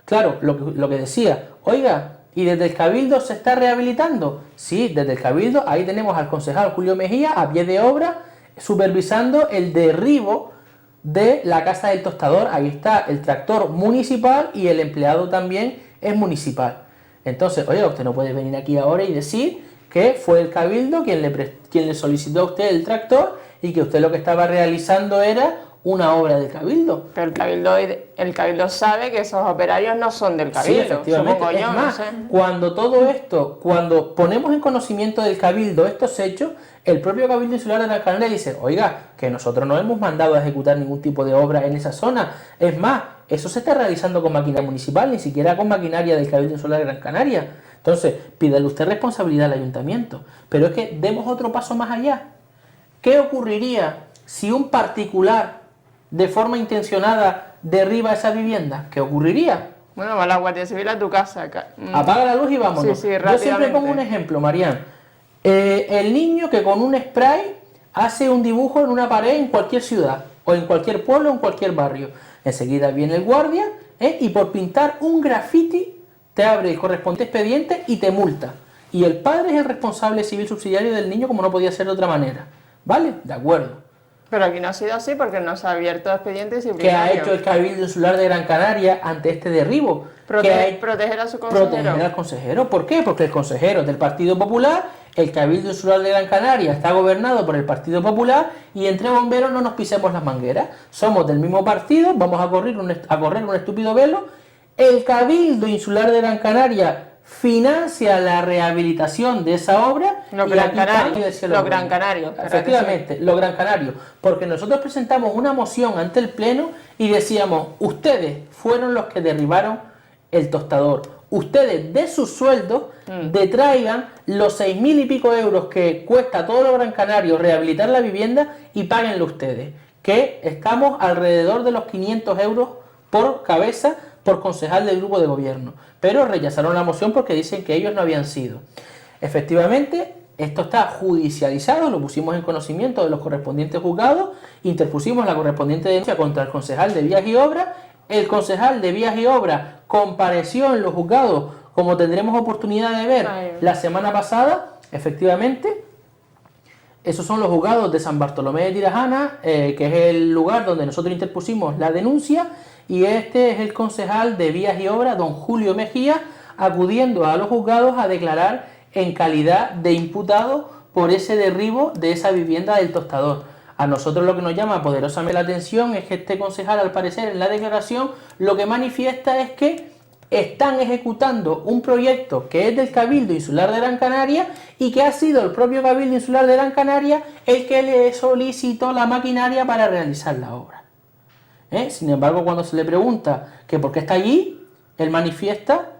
Claro, lo que decía, oiga, ¿y desde el Cabildo se está rehabilitando? Sí, desde el Cabildo, ahí tenemos al concejal Julio Mejía a pie de obra, supervisando el derribo de la casa del tostador. Ahí está el tractor municipal y el empleado también es municipal. Entonces, oye, usted no puede venir aquí ahora y decir que fue el Cabildo quien le solicitó a usted el tractor y que usted lo que estaba realizando era una obra del Cabildo. Pero el Cabildo sabe que esos operarios no son del Cabildo. Sí, efectivamente. Supongo yo, Es más, no sé. cuando todo esto, cuando ponemos en conocimiento del Cabildo estos hechos, el propio Cabildo Insular de Gran Canaria dice, oiga, que nosotros no hemos mandado a ejecutar ningún tipo de obra en esa zona. Es más, eso se está realizando con maquinaria municipal, ni siquiera con maquinaria del Cabildo Insular de Gran Canaria. Entonces, pídale usted responsabilidad al ayuntamiento. Pero es que demos otro paso más allá. ¿Qué ocurriría si un particular de forma intencionada derriba esa vivienda? ¿Qué ocurriría? Bueno, va la Guardia Civil a tu casa. Apaga la luz y vámonos. Sí, Yo siempre rápidamente. pongo un ejemplo, Marian. El niño que con un spray hace un dibujo en una pared en cualquier ciudad, o en cualquier pueblo, o en cualquier barrio. Enseguida viene el guardia y por pintar un graffiti te abre el correspondiente expediente y te multa. Y el padre es el responsable civil subsidiario del niño, como no podía ser de otra manera. ¿Vale? De acuerdo. Pero aquí no ha sido así porque no se ha abierto expediente ¿Qué ha disciplinario. hecho el Cabildo Insular de Gran Canaria ante este derribo? ¿Qué ha hecho? Proteger a su consejero. Proteger al consejero. ¿Por qué? Porque el consejero es del Partido Popular, el Cabildo Insular de Gran Canaria está gobernado por el Partido Popular y entre bomberos no nos pisemos las mangueras. Somos del mismo partido, vamos a correr un estúpido velo. El Cabildo Insular de Gran Canaria financia la rehabilitación de esa obra. Los y Gran aquí Canarios, estamos y del cielo los bueno. Gran Canarios, ¿verdad que Efectivamente, los Gran Canarios. Porque nosotros presentamos una moción ante el Pleno y decíamos, ustedes fueron los que derribaron el tostador. Ustedes de sus sueldos detraigan los 6.000 y pico euros que cuesta a todos los Gran Canarios rehabilitar la vivienda y páguenlo ustedes. Que estamos alrededor de los 500 euros por cabeza por concejal del grupo de gobierno. Pero rechazaron la moción porque dicen que ellos no habían sido. Efectivamente, esto está judicializado, lo pusimos en conocimiento de los correspondientes juzgados, interpusimos la correspondiente denuncia contra el concejal de Vías y Obras. El concejal de Vías y Obras compareció en los juzgados, como tendremos oportunidad de ver la semana pasada. Efectivamente, esos son los juzgados de San Bartolomé de Tirajana, que es el lugar donde nosotros interpusimos la denuncia, y este es el concejal de Vías y Obras, don Julio Mejía, acudiendo a los juzgados a declarar en calidad de imputado por ese derribo de esa vivienda del tostador. A nosotros lo que nos llama poderosamente la atención es que este concejal, al parecer, en la declaración, lo que manifiesta es que están ejecutando un proyecto que es del Cabildo Insular de Gran Canaria y que ha sido el propio Cabildo Insular de Gran Canaria el que le solicitó la maquinaria para realizar la obra. Sin embargo, cuando se le pregunta que por qué está allí, él manifiesta,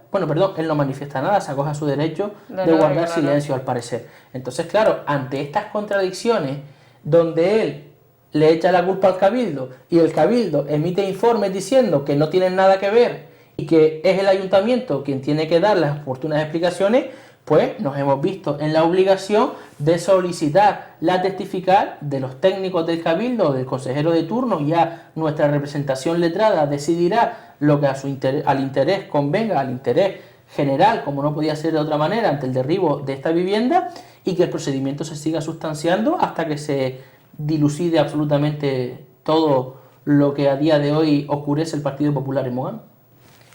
él no manifiesta nada, se acoge a su derecho de guardar silencio, al parecer. Entonces, claro, ante estas contradicciones, donde él le echa la culpa al Cabildo y el Cabildo emite informes diciendo que no tienen nada que ver y que es el ayuntamiento quien tiene que dar las oportunas explicaciones, pues nos hemos visto en la obligación de solicitar la testifical de los técnicos del Cabildo, del consejero de turno. Ya nuestra representación letrada decidirá lo que al interés convenga, al interés general, como no podía ser de otra manera, ante el derribo de esta vivienda, y que el procedimiento se siga sustanciando hasta que se dilucide absolutamente todo lo que a día de hoy oscurece el Partido Popular en Mogán.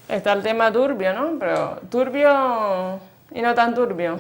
Está el tema turbio, ¿no? Pero turbio y no tan turbio.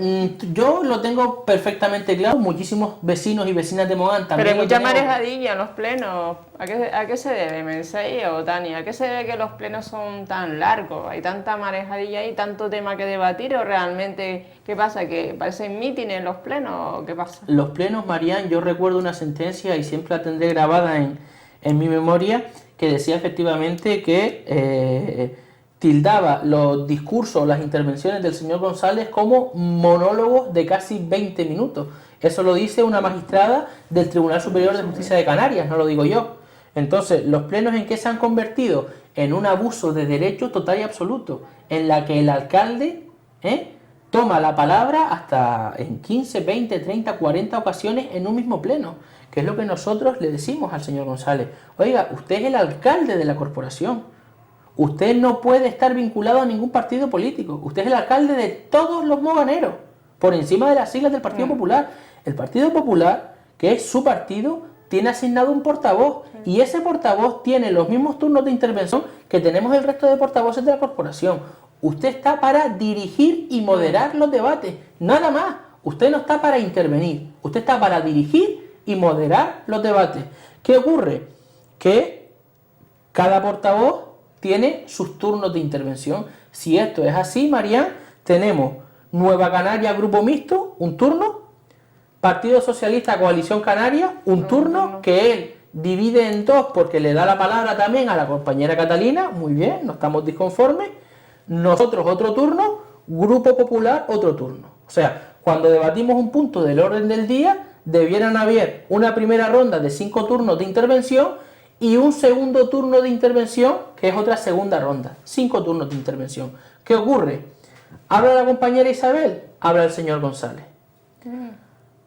Yo lo tengo perfectamente claro, muchísimos vecinos y vecinas de Mogán también. Pero hay mucha tenemos. marejadilla en los plenos. ¿A qué se debe, Mensei o Tania? ¿A qué se debe que los plenos son tan largos? ¿Hay tanta marejadilla y tanto tema que debatir? ¿O realmente qué pasa? ¿Que parecen mítines los plenos o qué pasa? Los plenos, Marian, yo recuerdo una sentencia y siempre la tendré grabada en mi memoria, que decía efectivamente que tildaba los discursos, las intervenciones del señor González como monólogos de casi 20 minutos. Eso lo dice una magistrada del Tribunal Superior de Justicia de Canarias, no lo digo yo. Entonces, ¿los plenos en qué se han convertido? En un abuso de derecho total y absoluto, en la que el alcalde toma la palabra hasta en 15, 20, 30, 40 ocasiones en un mismo pleno, que es lo que nosotros le decimos al señor González. Oiga, usted es el alcalde de la corporación. Usted no puede estar vinculado a ningún partido político. Usted es el alcalde de todos los moganeros, por encima de las siglas del Partido Popular. El Partido Popular, que es su partido, tiene asignado un portavoz, y ese portavoz tiene los mismos turnos de intervención que tenemos el resto de portavoces de la corporación. Usted está para dirigir y moderar los debates, nada más. Usted no está para intervenir, usted está para dirigir y moderar los debates. ¿Qué ocurre? que cada portavoz tiene sus turnos de intervención. Si esto es así, Marián, tenemos Nueva Canaria Grupo Mixto, un turno, Partido Socialista Coalición Canaria, un turno que él divide en dos porque le da la palabra también a la compañera Catalina, muy bien, no estamos disconformes, nosotros otro turno, Grupo Popular otro turno. O sea, cuando debatimos un punto del orden del día, debieran haber una primera ronda de 5 turnos de intervención y un segundo turno de intervención, que es otra segunda ronda. 5 turnos de intervención. ¿Qué ocurre? Habla la compañera Isabel, habla el señor González.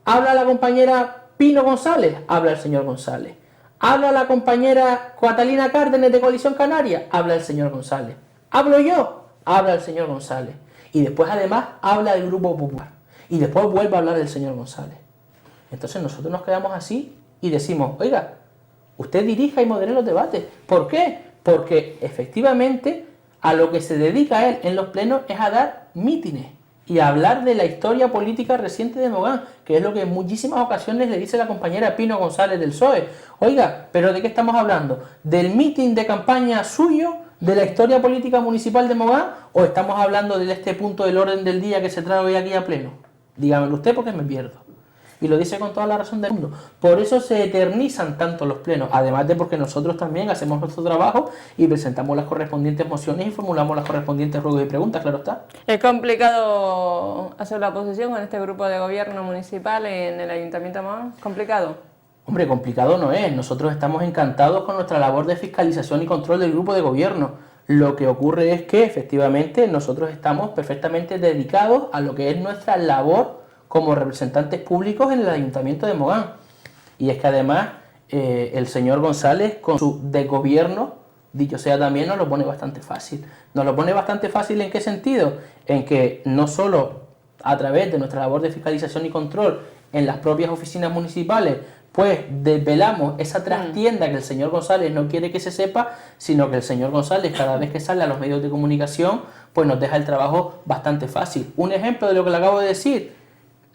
Habla la compañera Pino González, habla el señor González. Habla la compañera Catalina Cárdenas de Coalición Canaria, habla el señor González. Hablo yo, habla el señor González. Y después además habla del Grupo Popular. Y después vuelve a hablar el señor González. Entonces nosotros nos quedamos así y decimos, oiga, usted dirija y modere los debates. ¿Por qué? Porque efectivamente a lo que se dedica él en los plenos es a dar mítines y a hablar de la historia política reciente de Mogán, que es lo que en muchísimas ocasiones le dice la compañera Pino González del PSOE. Oiga, ¿pero de qué estamos hablando? ¿Del mitin de campaña suyo, de la historia política municipal de Mogán, o estamos hablando de este punto del orden del día que se trae hoy aquí a pleno? Dígamelo usted porque me pierdo. Y lo dice con toda la razón del mundo. Por eso se eternizan tanto los plenos, además de porque nosotros también hacemos nuestro trabajo y presentamos las correspondientes mociones y formulamos las correspondientes ruegos y preguntas, claro está. ¿Es complicado hacer la oposición con este grupo de gobierno municipal en el Ayuntamiento de Mogán? ¿Complicado? Hombre, complicado no es. Nosotros estamos encantados con nuestra labor de fiscalización y control del grupo de gobierno. Lo que ocurre es que efectivamente nosotros estamos perfectamente dedicados a lo que es nuestra labor como representantes públicos en el Ayuntamiento de Mogán. Y es que además el señor González con su desgobierno, dicho sea también, nos lo pone bastante fácil. Nos lo pone bastante fácil ¿en qué sentido? En que no solo a través de nuestra labor de fiscalización y control en las propias oficinas municipales, pues desvelamos esa trastienda que el señor González no quiere que se sepa, sino que el señor González cada vez que sale a los medios de comunicación, pues nos deja el trabajo bastante fácil. Un ejemplo de lo que le acabo de decir,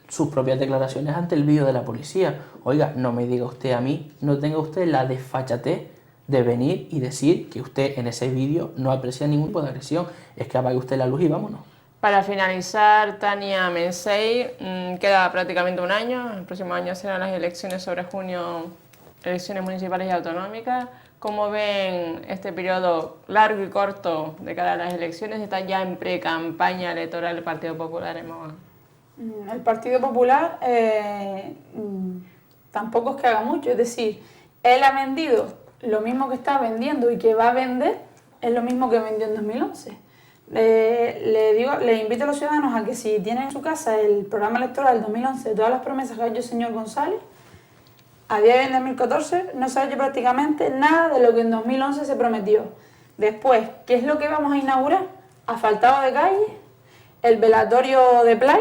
sus propias declaraciones ante el vídeo de la policía. Oiga, no me diga usted a mí, no tenga usted la desfachatez de venir y decir que usted en ese vídeo no aprecia ningún tipo de agresión. Es que apague usted la luz y vámonos. Para finalizar, Tania Mencey, queda prácticamente un año. El próximo año serán las elecciones sobre junio, elecciones municipales y autonómicas. ¿Cómo ven este periodo largo y corto de cara a las elecciones? Está ya en pre-campaña electoral el Partido Popular en Mogán. El Partido Popular tampoco es que haga mucho, es decir, él ha vendido lo mismo que está vendiendo y que va a vender, es lo mismo que vendió en 2011. Le invito a los ciudadanos a que si tienen en su casa el programa electoral del 2011, todas las promesas que ha hecho el señor González, a día de hoy en 2014 no se ha hecho prácticamente nada de lo que en 2011 se prometió. Después, ¿qué es lo que vamos a inaugurar? Asfaltado de calle, el velatorio de playa,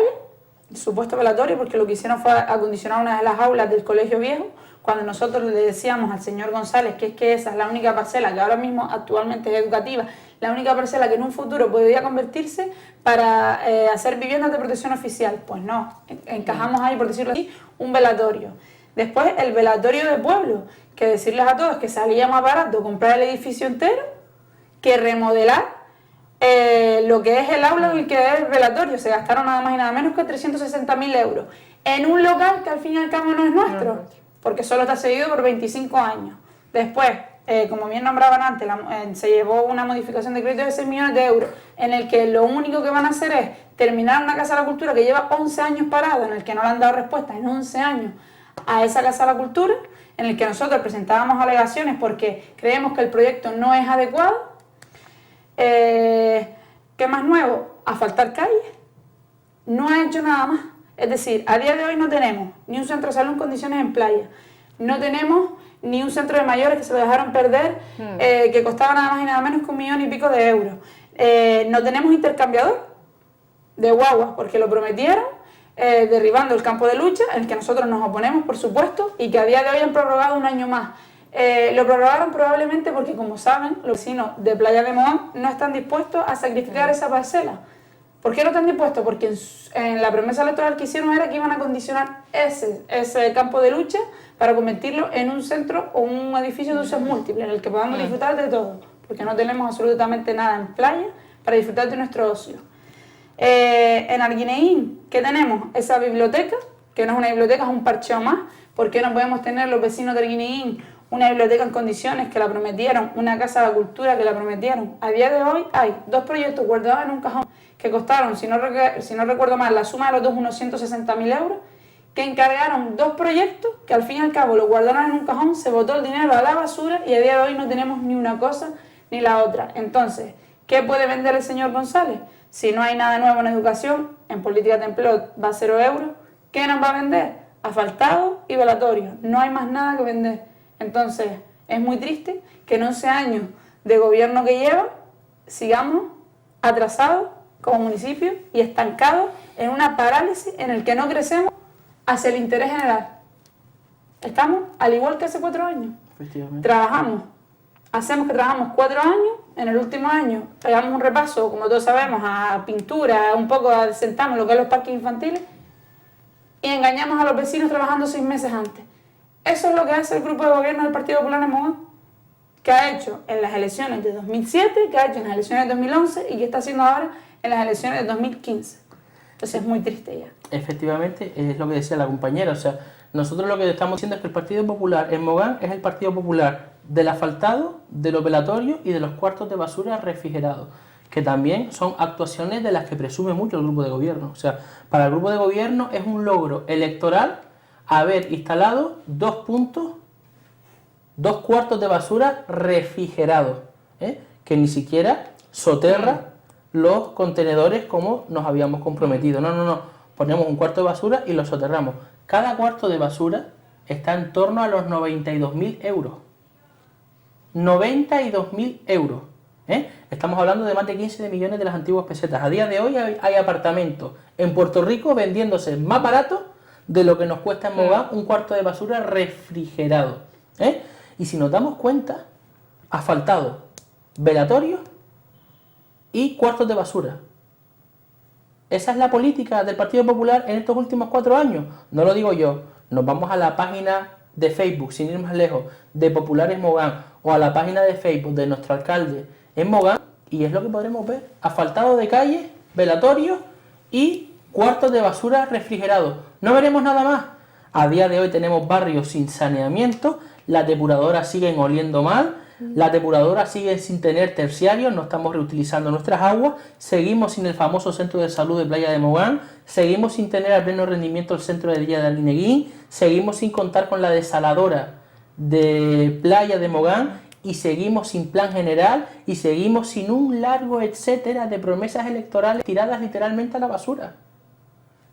el supuesto velatorio, porque lo que hicieron fue acondicionar una de las aulas del Colegio Viejo, cuando nosotros le decíamos al señor González que esa es la única parcela que ahora mismo actualmente es educativa, la única parcela que en un futuro podría convertirse para hacer viviendas de protección oficial. Pues no, encajamos ahí, por decirlo así, un velatorio. Después el velatorio de pueblo, que decirles a todos que salía más barato comprar el edificio entero que remodelar lo que es el aula en el que es el velatorio. Se gastaron nada más y nada menos que 360.000 euros en un local que al fin y al cabo no es nuestro, porque solo está cedido por 25 años. Después, como bien nombraban antes, se llevó una modificación de crédito de 6 millones de euros, en el que lo único que van a hacer es terminar una Casa de la Cultura que lleva 11 años parada, en el que no le han dado respuesta en 11 años a esa Casa de la Cultura, en el que nosotros presentábamos alegaciones porque creemos que el proyecto no es adecuado. ¿Qué más nuevo? Asfaltar calles. No ha hecho nada más. Es decir, a día de hoy no tenemos ni un centro de salud en condiciones en playa, no tenemos ni un centro de mayores que se lo dejaron perder, que costaba nada más y nada menos que 1 millón y pico de euros. No tenemos intercambiador de guaguas porque lo prometieron, derribando el campo de lucha, en el que nosotros nos oponemos, por supuesto, y que a día de hoy han prorrogado un año más. Lo prorrogaron probablemente porque, como saben, los vecinos de Playa de Mogán no están dispuestos a sacrificar esa parcela. ¿Por qué no están dispuestos? Porque en la promesa electoral que hicieron era que iban a condicionar ese campo de lucha para convertirlo en un centro o un edificio de usos múltiples, en el que podamos disfrutar de todo, porque no tenemos absolutamente nada en playa para disfrutar de nuestro ocio. En Arguineguín, ¿qué tenemos? Esa biblioteca, que no es una biblioteca, es un parcheo más. ¿Por qué no podemos tener los vecinos de Arguineguín una biblioteca en condiciones que la prometieron, una casa de la cultura que la prometieron? A día de hoy hay 2 proyectos guardados en un cajón que costaron, si no recuerdo mal, la suma de los dos unos 160.000 euros, que encargaron 2 proyectos que al fin y al cabo lo guardaron en un cajón, se botó el dinero a la basura y a día de hoy no tenemos ni una cosa ni la otra. Entonces, ¿qué puede vender el señor González? Si no hay nada nuevo en educación, en política de empleo va a 0 euros, ¿qué nos va a vender? Asfaltado y velatorio, no hay más nada que vender. Entonces, es muy triste que en 11 años de gobierno que lleva, sigamos atrasados como municipio y estancados en una parálisis en el que no crecemos hacia el interés general. Estamos al igual que hace 4 años. Hacemos que trabajamos 4 años, en el último año hagamos un repaso, como todos sabemos, a pintura, un poco sentamos lo que es los parques infantiles y engañamos a los vecinos trabajando 6 meses antes. Eso es lo que hace el grupo de gobierno del Partido Popular en Mogán, que ha hecho en las elecciones de 2007, que ha hecho en las elecciones de 2011 y que está haciendo ahora en las elecciones de 2015. Entonces es muy triste ya. Efectivamente, es lo que decía la compañera, o sea, nosotros lo que estamos diciendo es que el Partido Popular en Mogán es el Partido Popular del asfaltado, de los velatorios y de los cuartos de basura refrigerados, que también son actuaciones de las que presume mucho el grupo de gobierno. O sea, para el grupo de gobierno es un logro electoral haber instalado 2 cuartos de basura refrigerados, que ni siquiera soterra los contenedores como nos habíamos comprometido. No. Ponemos un cuarto de basura y lo soterramos. Cada cuarto de basura está en torno a los 92.000 euros. 92.000 euros. Estamos hablando de más de 15 millones de las antiguas pesetas. A día de hoy hay apartamentos en Puerto Rico vendiéndose más barato de lo que nos cuesta en Mogán un cuarto de basura refrigerado. Y si nos damos cuenta, asfaltado, velatorio y cuartos de basura. Esa es la política del Partido Popular en estos últimos 4 años. No lo digo yo. Nos vamos a la página de Facebook, sin ir más lejos, de Populares Mogán, o a la página de Facebook de nuestro alcalde en Mogán, y es lo que podremos ver. Asfaltado de calle, velatorio y cuartos de basura refrigerados. No veremos nada más. A día de hoy tenemos barrios sin saneamiento, las depuradoras siguen oliendo mal, las depuradoras siguen sin tener terciarios, no estamos reutilizando nuestras aguas, seguimos sin el famoso centro de salud de Playa de Mogán, seguimos sin tener a pleno rendimiento el centro de día de Arguineguín, seguimos sin contar con la desaladora de Playa de Mogán y seguimos sin plan general y seguimos sin un largo etcétera de promesas electorales tiradas literalmente a la basura.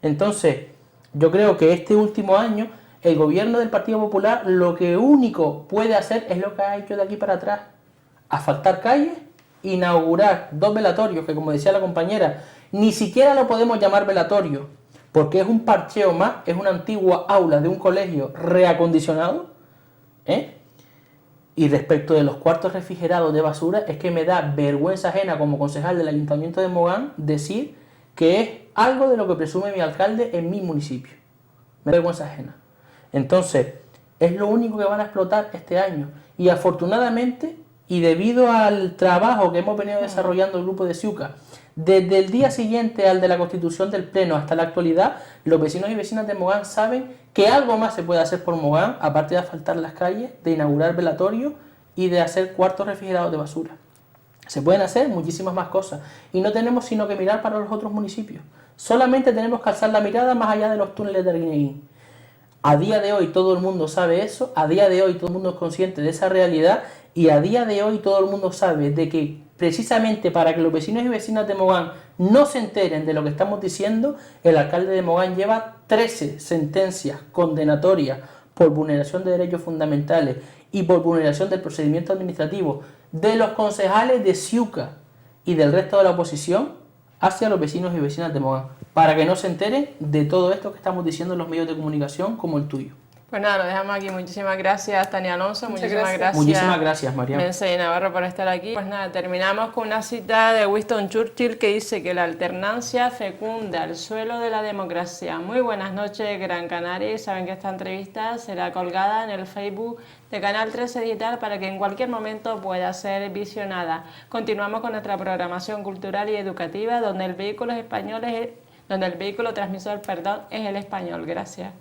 Entonces, yo creo que este último año el gobierno del Partido Popular lo que único puede hacer es lo que ha hecho de aquí para atrás: asfaltar calles, inaugurar 2 velatorios que, como decía la compañera, ni siquiera lo podemos llamar velatorio porque es un parcheo más, es una antigua aula de un colegio reacondicionado. Y respecto de los cuartos refrigerados de basura, es que me da vergüenza ajena como concejal del Ayuntamiento de Mogán decir que es algo de lo que presume mi alcalde en mi municipio. Me da vergüenza ajena. Entonces, es lo único que van a explotar este año. Y afortunadamente, y debido al trabajo que hemos venido desarrollando el grupo de Siuca, desde el día siguiente al de la constitución del Pleno hasta la actualidad, los vecinos y vecinas de Mogán saben que algo más se puede hacer por Mogán, aparte de asfaltar las calles, de inaugurar velatorios y de hacer cuartos refrigerados de basura. Se pueden hacer muchísimas más cosas y no tenemos sino que mirar para los otros municipios. Solamente tenemos que alzar la mirada más allá de los túneles de Arguineguín. A día de hoy todo el mundo sabe eso, a día de hoy todo el mundo es consciente de esa realidad y a día de hoy todo el mundo sabe de que precisamente para que los vecinos y vecinas de Mogán no se enteren de lo que estamos diciendo, el alcalde de Mogán lleva 13 sentencias condenatorias por vulneración de derechos fundamentales y por vulneración del procedimiento administrativo de los concejales de Siuca y del resto de la oposición hacia los vecinos y vecinas de Mogán, para que no se enteren de todo esto que estamos diciendo en los medios de comunicación como el tuyo. Pues nada, lo dejamos aquí. Muchísimas gracias, Tania Alonso. Muchas gracias. Muchísimas gracias, María. Mensei Navarro, por estar aquí. Pues nada, terminamos con una cita de Winston Churchill que dice que la alternancia fecunda el suelo de la democracia. Muy buenas noches, Gran Canaria. Y saben que esta entrevista será colgada en el Facebook de Canal 13 Digital para que en cualquier momento pueda ser visionada. Continuamos con nuestra programación cultural y educativa donde el vehículo transmisor, es el español. Gracias.